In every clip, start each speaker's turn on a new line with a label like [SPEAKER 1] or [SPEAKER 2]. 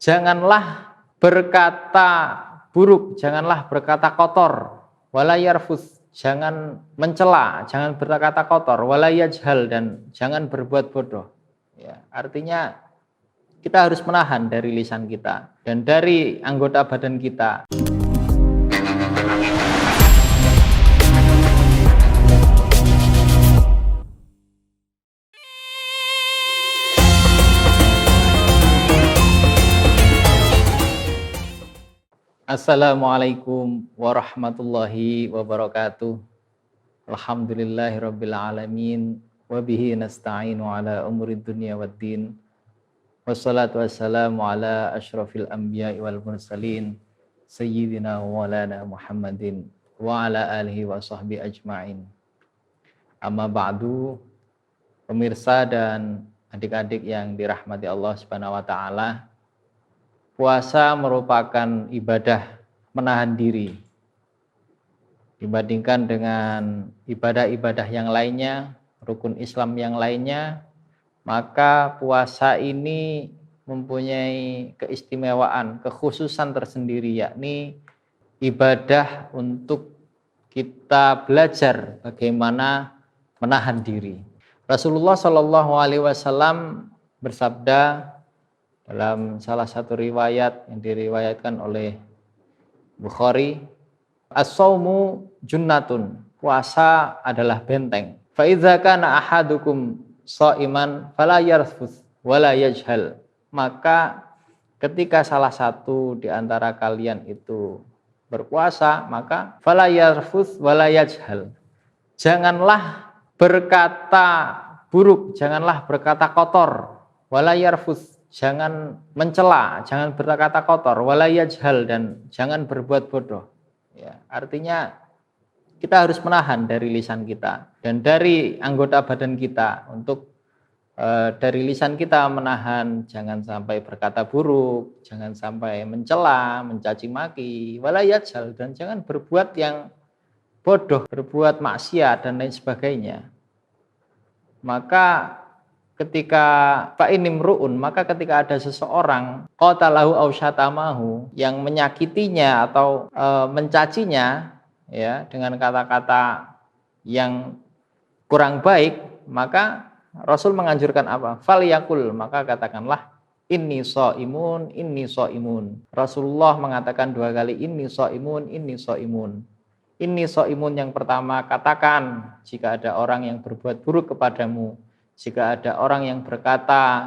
[SPEAKER 1] Janganlah berkata buruk, janganlah berkata kotor, wala yarfus, jangan mencela, jangan berkata kotor, wala yajhal, dan jangan berbuat bodoh. Ya, artinya kita harus menahan dari lisan kita dan dari anggota badan kita. Assalamualaikum warahmatullahi wabarakatuh. Alhamdulillahirabbil alamin wa bihi nasta'inu ala umuri dunya waddin. Wassalatu wassalamu ala asyrafil anbiya'i wal mursalin sayyidina wa maulana Muhammadin wa ala alihi wa sahbihi ajma'in. Amma ba'du, pemirsa dan adik-adik yang dirahmati Allah Subhanahu wa taala. Puasa merupakan ibadah menahan diri dibandingkan dengan ibadah-ibadah yang lainnya, rukun Islam yang lainnya. Maka puasa ini mempunyai keistimewaan, kekhususan tersendiri, yakni ibadah untuk kita belajar bagaimana menahan diri. Rasulullah Shallallahu Alaihi Wasallam bersabda dalam salah satu riwayat yang diriwayatkan oleh Bukhari, as-saumu junnatun, puasa adalah benteng. Fa idza kana ahadukum shaiman fala yarfus wala yajhal. Maka ketika salah satu di antara kalian itu berpuasa, maka fala yarfus wala yajhal. Janganlah berkata buruk, janganlah berkata kotor, wala yarfus, jangan mencela, jangan berkata kotor, wala yajhal, dan jangan berbuat bodoh. Ya, artinya kita harus menahan dari lisan kita dan dari anggota badan kita untuk dari lisan kita menahan, jangan sampai berkata buruk, jangan sampai mencela, mencaci maki, wala yajhal, dan jangan berbuat yang bodoh, berbuat maksiat dan lain sebagainya. Maka ketika fa'inimru'un, maka ketika ada seseorang qatalahu aw syatamahu, yang menyakitinya atau mencacinya ya dengan kata-kata yang kurang baik, maka Rasul menganjurkan apa? Falyakul, maka katakanlah inni shaimun, inni shaimun. Rasulullah mengatakan 2 kali inni shaimun, inni shaimun. Inni shaimun yang pertama, katakan jika ada orang yang berbuat buruk kepadamu, jika ada orang yang berkata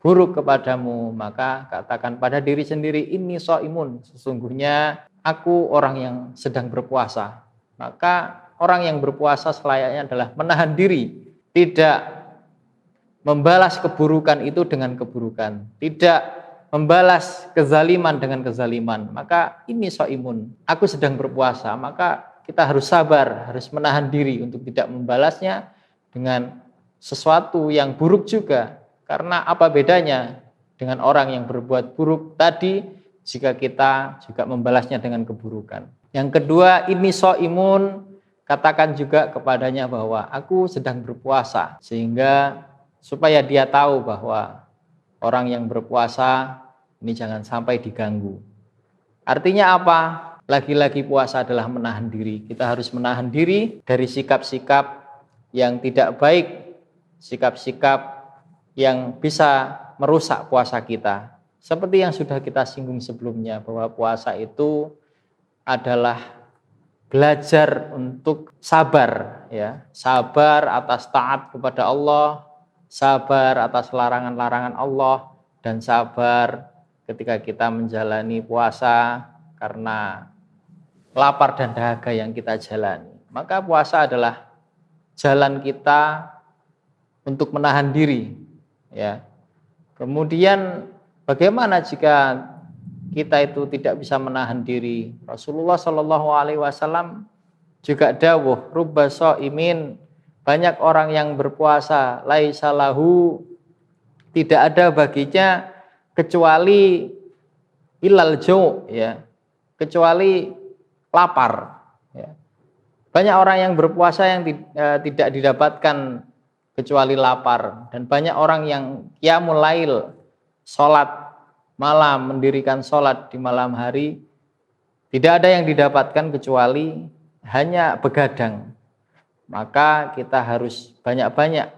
[SPEAKER 1] buruk kepadamu, maka katakan pada diri sendiri, inni shaimun, sesungguhnya aku orang yang sedang berpuasa. Maka orang yang berpuasa selayaknya adalah menahan diri, tidak membalas keburukan itu dengan keburukan, tidak membalas kezaliman dengan kezaliman. Maka ini shaimun, aku sedang berpuasa, maka kita harus sabar, harus menahan diri untuk tidak membalasnya dengan sesuatu yang buruk juga. Karena apa bedanya dengan orang yang berbuat buruk tadi jika kita juga membalasnya dengan keburukan. Yang kedua, ini shaimun, katakan juga kepadanya bahwa aku sedang berpuasa, sehingga supaya dia tahu bahwa orang yang berpuasa ini jangan sampai diganggu. Artinya apa? Lagi-lagi puasa adalah menahan diri. Kita harus menahan diri dari sikap-sikap yang tidak baik, sikap-sikap yang bisa merusak puasa kita. Seperti yang sudah kita singgung sebelumnya, bahwa puasa itu adalah belajar untuk sabar, ya, sabar atas taat kepada Allah, sabar atas larangan-larangan Allah, dan sabar ketika kita menjalani puasa karena lapar dan dahaga yang kita jalani. Maka puasa adalah jalan kita untuk menahan diri, ya. Kemudian bagaimana jika kita itu tidak bisa menahan diri? Rasulullah Shallallahu Alaihi Wasallam juga dawuh, rubba shaimin, banyak orang yang berpuasa, laisa lahu, tidak ada baginya kecuali ilal jau', ya, kecuali lapar, ya. Banyak orang yang berpuasa yang tidak didapatkan kecuali lapar, dan banyak orang yang qiyamul lail, sholat malam, mendirikan sholat di malam hari, tidak ada yang didapatkan kecuali hanya begadang. Maka kita harus banyak-banyak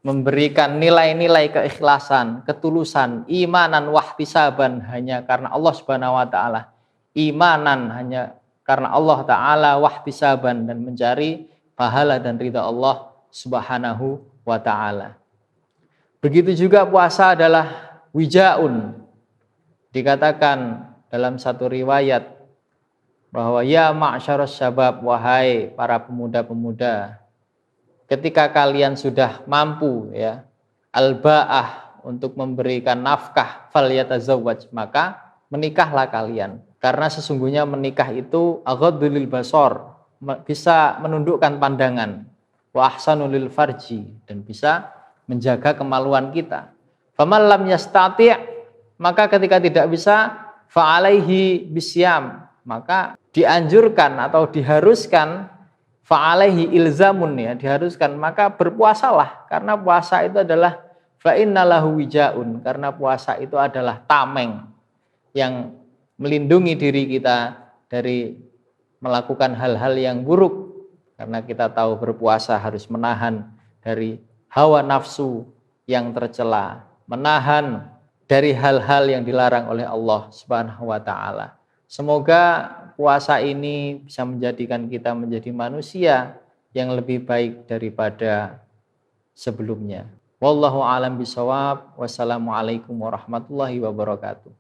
[SPEAKER 1] memberikan nilai-nilai keikhlasan, ketulusan, imanan wahtisaban hanya karena Allah Subhanahu wa taala. Imanan hanya karena Allah taala, wahtisaban, dan mencari pahala dan ridha Allah Subhanahu wa taala. Begitu juga puasa adalah wijaun. Dikatakan dalam satu riwayat bahwa ya ma'syarus syabab, wahai para pemuda-pemuda, ketika kalian sudah mampu ya al-ba'ah untuk memberikan nafkah, falyatazawwaj, maka menikahlah kalian. Karena sesungguhnya menikah itu aghaddu lil basar, bisa menundukkan pandangan, wa ahsanu lil farji, dan bisa menjaga kemaluan kita. Faman lam yastati', maka ketika tidak bisa, fa alaihi bisyam, maka dianjurkan atau diharuskan, fa'alaihi ilzamun, ya, diharuskan, maka berpuasalah, karena puasa itu adalah fa'innalahu wijaun, karena puasa itu adalah tameng yang melindungi diri kita dari melakukan hal-hal yang buruk, karena kita tahu berpuasa harus menahan dari hawa nafsu yang tercela, menahan dari hal-hal yang dilarang oleh Allah Subhanahu wa taala. Semoga puasa ini bisa menjadikan kita menjadi manusia yang lebih baik daripada sebelumnya. Wallahu a'lam bishawab. Wassalamualaikum warahmatullahi wabarakatuh.